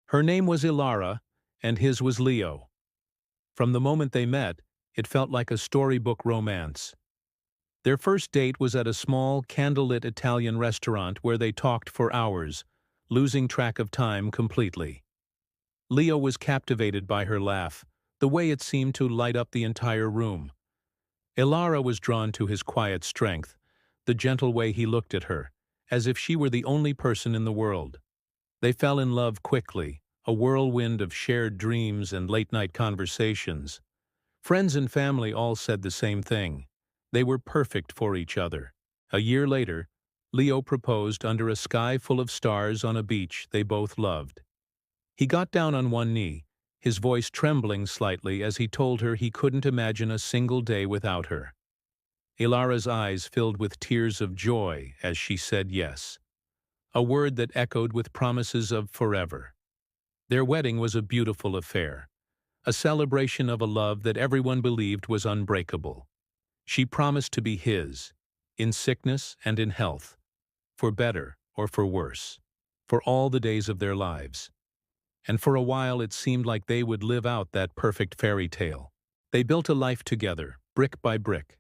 Her name was Ilara, and his was Leo. From the moment they met, it felt like a storybook romance. Their first date was at a small, candlelit Italian restaurant where they talked for hours, losing track of time completely. Leo was captivated by her laugh, the way it seemed to light up the entire room. Ilara was drawn to his quiet strength, the gentle way he looked at her, as if she were the only person in the world. They fell in love quickly, a whirlwind of shared dreams and late-night conversations. Friends and family all said the same thing. They were perfect for each other. A year later, Leo proposed under a sky full of stars on a beach they both loved. He got down on one knee, his voice trembling slightly as he told her he couldn't imagine a single day without her. Ilara's eyes filled with tears of joy as she said yes, a word that echoed with promises of forever. Their wedding was a beautiful affair, a celebration of a love that everyone believed was unbreakable. She promised to be his, in sickness and in health, for better or for worse, for all the days of their lives. And for a while it seemed like they would live out that perfect fairy tale. They built a life together, brick by brick.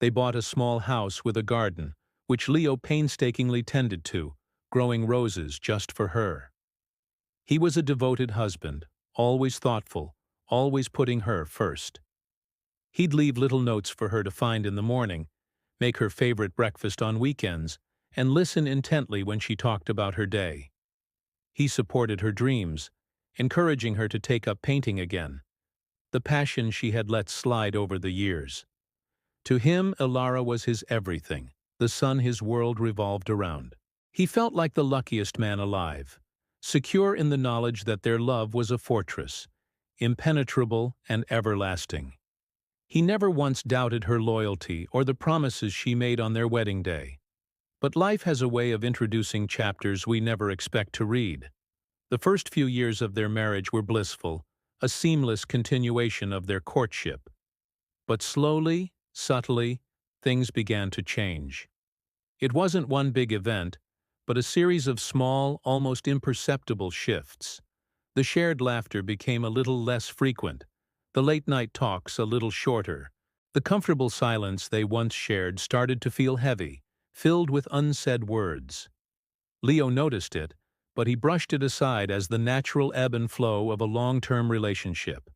They bought a small house with a garden, which Leo painstakingly tended to, growing roses just for her. He was a devoted husband, always thoughtful, always putting her first. He'd leave little notes for her to find in the morning, make her favorite breakfast on weekends, and listen intently when she talked about her day. He supported her dreams, encouraging her to take up painting again, the passion she had let slide over the years. To him, Ilara was his everything, the sun his world revolved around. He felt like the luckiest man alive, secure in the knowledge that their love was a fortress, impenetrable and everlasting. He never once doubted her loyalty or the promises she made on their wedding day. But life has a way of introducing chapters we never expect to read. The first few years of their marriage were blissful, a seamless continuation of their courtship. But slowly, subtly, things began to change. It wasn't one big event, but a series of small, almost imperceptible shifts. The shared laughter became a little less frequent, the late-night talks a little shorter. The comfortable silence they once shared started to feel heavy, filled with unsaid words. Leo noticed it, but he brushed it aside as the natural ebb and flow of a long-term relationship.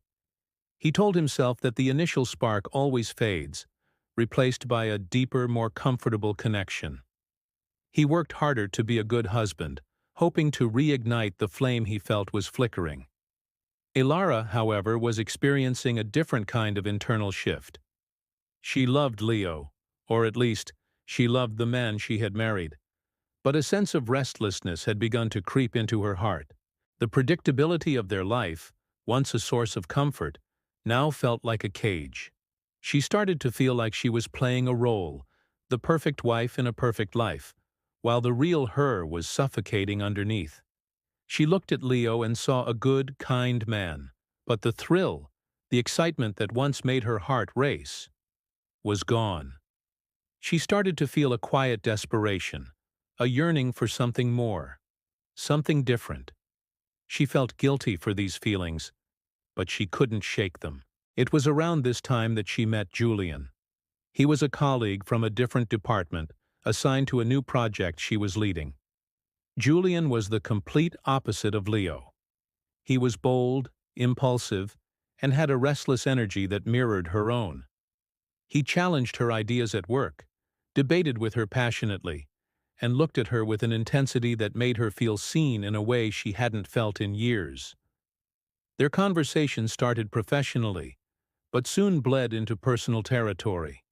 He told himself that the initial spark always fades, replaced by a deeper, more comfortable connection. He worked harder to be a good husband, hoping to reignite the flame he felt was flickering. Ilara, however, was experiencing a different kind of internal shift. She loved Leo, or at least, she loved the man she had married. But a sense of restlessness had begun to creep into her heart. The predictability of their life, once a source of comfort, now felt like a cage. She started to feel like she was playing a role, the perfect wife in a perfect life, while the real her was suffocating underneath. She looked at Leo and saw a good, kind man, but the thrill, the excitement that once made her heart race, was gone. She started to feel a quiet desperation, a yearning for something more, something different. She felt guilty for these feelings, but she couldn't shake them. It was around this time that she met Julian. He was a colleague from a different department, assigned to a new project she was leading. Julian was the complete opposite of Leo. He was bold, impulsive, and had a restless energy that mirrored her own. He challenged her ideas at work, debated with her passionately, and looked at her with an intensity that made her feel seen in a way she hadn't felt in years. Their conversation started professionally, but soon bled into personal territory.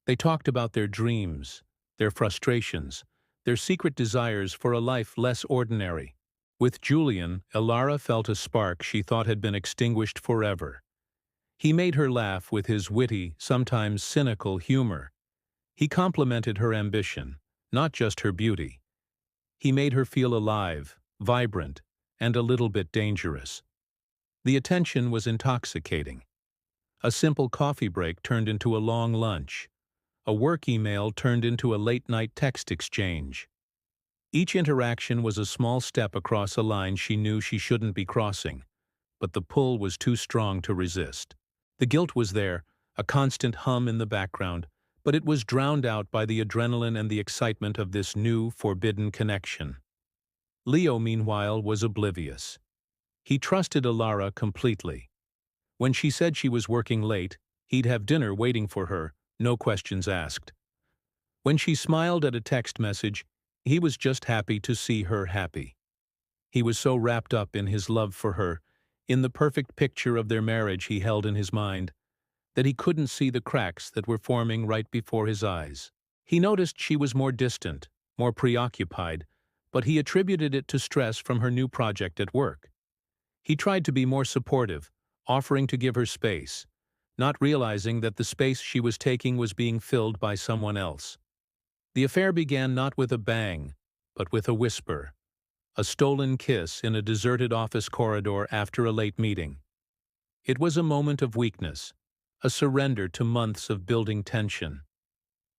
They talked about their dreams, their frustrations, their secret desires for a life less ordinary. With Julian, Ilara felt a spark she thought had been extinguished forever. He made her laugh with his witty, sometimes cynical humor. He complimented her ambition, not just her beauty. He made her feel alive, vibrant, and a little bit dangerous. The attention was intoxicating. A simple coffee break turned into a long lunch. A work email turned into a late-night text exchange. Each interaction was a small step across a line she knew she shouldn't be crossing, but the pull was too strong to resist. The guilt was there, a constant hum in the background, but it was drowned out by the adrenaline and the excitement of this new, forbidden connection. Leo, meanwhile, was oblivious. He trusted Alara completely. When she said she was working late, he'd have dinner waiting for her, no questions asked. When she smiled at a text message, he was just happy to see her happy. He was so wrapped up in his love for her, in the perfect picture of their marriage he held in his mind, that he couldn't see the cracks that were forming right before his eyes. He noticed she was more distant, more preoccupied, but he attributed it to stress from her new project at work. He tried to be more supportive, offering to give her space, not realizing that the space she was taking was being filled by someone else. The affair began not with a bang, but with a whisper, a stolen kiss in a deserted office corridor after a late meeting. It was a moment of weakness, a surrender to months of building tension.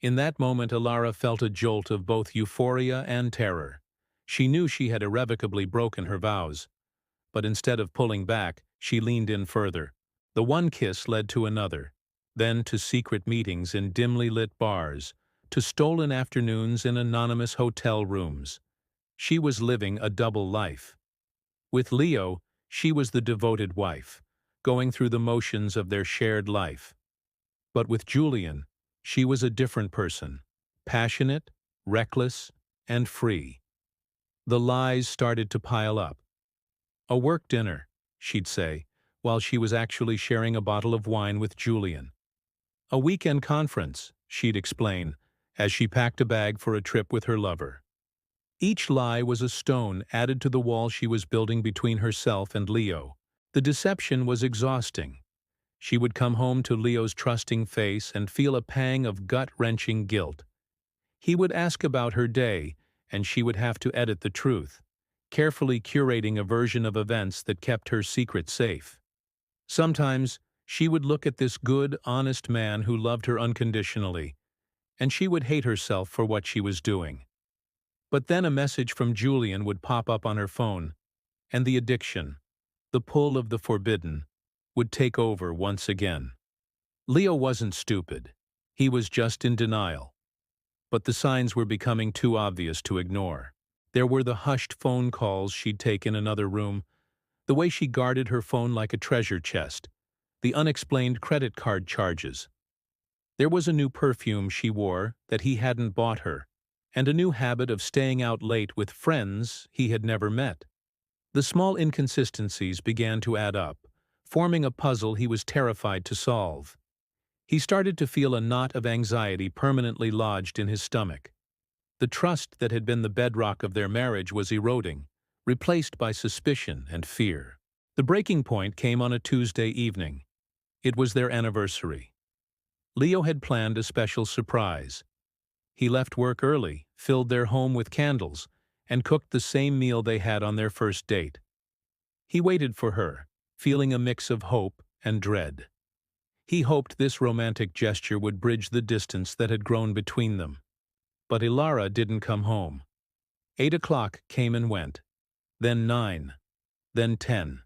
In that moment, Alara felt a jolt of both euphoria and terror. She knew she had irrevocably broken her vows, but instead of pulling back, she leaned in further. The one kiss led to another, then to secret meetings in dimly lit bars, to stolen afternoons in anonymous hotel rooms. She was living a double life. With Leo, she was the devoted wife, going through the motions of their shared life. But with Julian, she was a different person, passionate, reckless, and free. The lies started to pile up. A work dinner, she'd say, while she was actually sharing a bottle of wine with Julian. A weekend conference, she'd explain, as she packed a bag for a trip with her lover. Each lie was a stone added to the wall she was building between herself and Leo. The deception was exhausting. She would come home to Leo's trusting face and feel a pang of gut-wrenching guilt. He would ask about her day, and she would have to edit the truth, carefully curating a version of events that kept her secret safe. Sometimes, she would look at this good, honest man who loved her unconditionally, and she would hate herself for what she was doing. But then a message from Julian would pop up on her phone, and the addiction, the pull of the forbidden, would take over once again. Leo wasn't stupid. He was just in denial. But the signs were becoming too obvious to ignore. There were the hushed phone calls she'd take in another room, the way she guarded her phone like a treasure chest, the unexplained credit card charges. There was a new perfume she wore that he hadn't bought her, and a new habit of staying out late with friends he had never met. The small inconsistencies began to add up, forming a puzzle he was terrified to solve. He started to feel a knot of anxiety permanently lodged in his stomach. The trust that had been the bedrock of their marriage was eroding, replaced by suspicion and fear. The breaking point came on a Tuesday evening. It was their anniversary. Leo had planned a special surprise. He left work early, filled their home with candles, and cooked the same meal they had on their first date. He waited for her, feeling a mix of hope and dread. He hoped this romantic gesture would bridge the distance that had grown between them. But Ilara didn't come home. 8 o'clock came and went, then 9, then 10.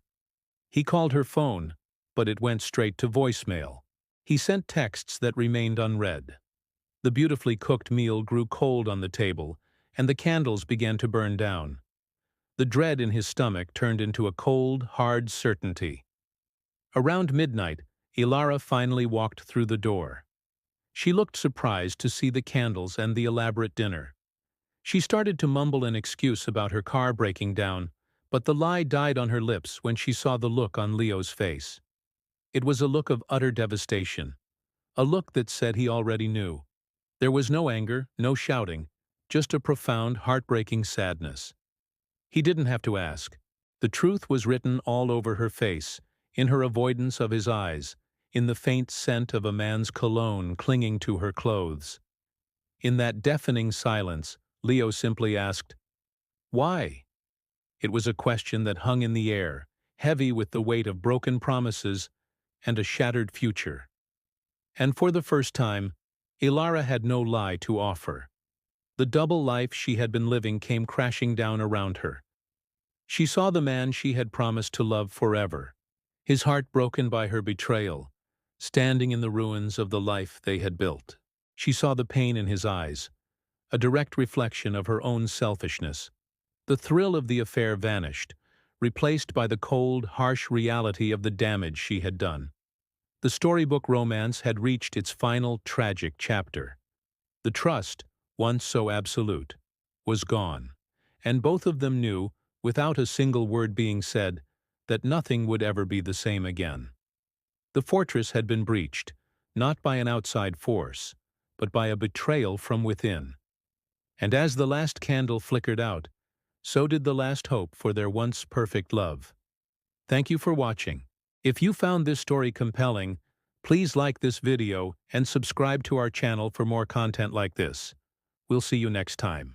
He called her phone, but it went straight to voicemail. He sent texts that remained unread. The beautifully cooked meal grew cold on the table, and the candles began to burn down. The dread in his stomach turned into a cold, hard certainty. Around midnight, Ilara finally walked through the door. She looked surprised to see the candles and the elaborate dinner. She started to mumble an excuse about her car breaking down, but the lie died on her lips when she saw the look on Leo's face. It was a look of utter devastation, a look that said he already knew. There was no anger, no shouting, just a profound, heartbreaking sadness. He didn't have to ask. The truth was written all over her face, in her avoidance of his eyes, in the faint scent of a man's cologne clinging to her clothes. In that deafening silence, Leo simply asked, "Why?" It was a question that hung in the air, heavy with the weight of broken promises and a shattered future. And for the first time, Ilara had no lie to offer. The double life she had been living came crashing down around her. She saw the man she had promised to love forever, his heart broken by her betrayal, standing in the ruins of the life they had built. She saw the pain in his eyes, a direct reflection of her own selfishness. The thrill of the affair vanished, replaced by the cold, harsh reality of the damage she had done. The storybook romance had reached its final tragic chapter. The trust, once so absolute, was gone, and both of them knew, without a single word being said, that nothing would ever be the same again. The fortress had been breached, not by an outside force, but by a betrayal from within. And as the last candle flickered out, so did the last hope for their once perfect love. Thank you for watching. If you found this story compelling, please like this video and subscribe to our channel for more content like this. We'll see you next time.